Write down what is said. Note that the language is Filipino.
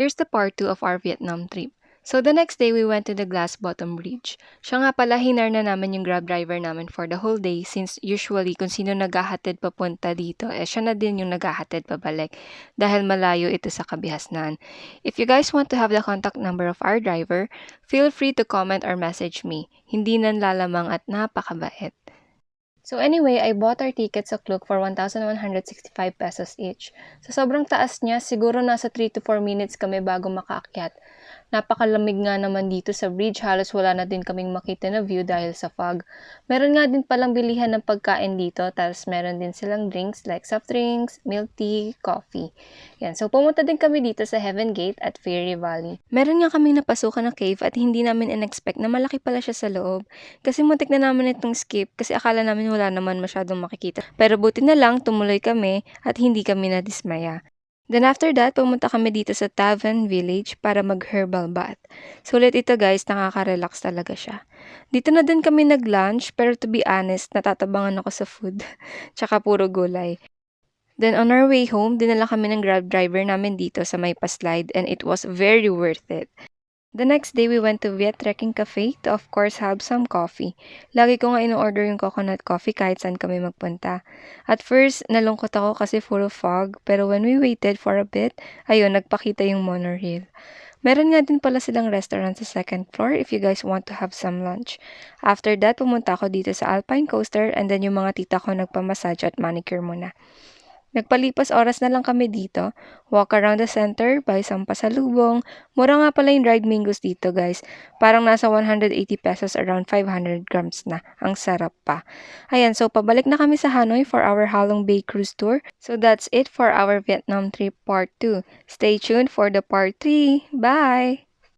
Here's the part 2 of our Vietnam trip. So the next day, we went to the Glass Bottom Bridge. Siya nga pala, hinar na namin yung grab driver namin for the whole day since usually kung sino naghahatid papunta dito, siya na din yung naghahatid pabalik dahil malayo ito sa Kabihasnan. If you guys want to have the contact number of our driver, feel free to comment or message me. Hindi nanlalamang at napakabait. So anyway, I bought our tickets sa Klook for 1,165 pesos each. Sa sobrang taas niya, siguro nasa 3 to 4 minutes kami bago makaakyat. Napakalamig nga naman dito sa bridge, halos wala na din kaming makita na view dahil sa fog. Meron nga din palang bilihan ng pagkain dito, tapos meron din silang drinks like soft drinks, milk tea, coffee. Yan, so pumunta din kami dito sa Heaven Gate at Fairy Valley. Meron nga kaming napasukan na cave at hindi namin in-expect na malaki pala siya sa loob. Kasi muntik na namin itong skip kasi akala namin wala naman masyadong makikita. Pero buti na lang, tumuloy kami at hindi kami nadismaya. Then after that, pumunta kami dito sa Tavan Village para mag-herbal bath. Sulit ito guys, nakaka-relax talaga siya. Dito na din kami nag-lunch, pero to be honest, natatabangan ako sa food. Tsaka puro gulay. Then on our way home, dinala kami ng grab driver namin dito sa may paslide and it was very worth it. The next day, we went to Viet Trekking Cafe to of course have some coffee. Lagi ko nga in-order yung coconut coffee kahit saan kami magpunta. At first, nalungkot ako kasi full of fog, pero when we waited for a bit, ayun, nagpakita yung monorail. Meron nga din pala silang restaurant sa second floor if you guys want to have some lunch. After that, pumunta ako dito sa Alpine Coaster and then yung mga tita ko nagpamassage at manicure muna. Nagpalipas oras na lang kami dito, walk around the center, buy some pasalubong. Mura nga pala yung dried mangoes dito guys. Parang nasa 180 pesos around 500 grams na. Ang sarap pa. Ayan, so pabalik na kami sa Hanoi for our Halong Bay cruise tour. So that's it for our Vietnam trip part 2. Stay tuned for the part 3. Bye!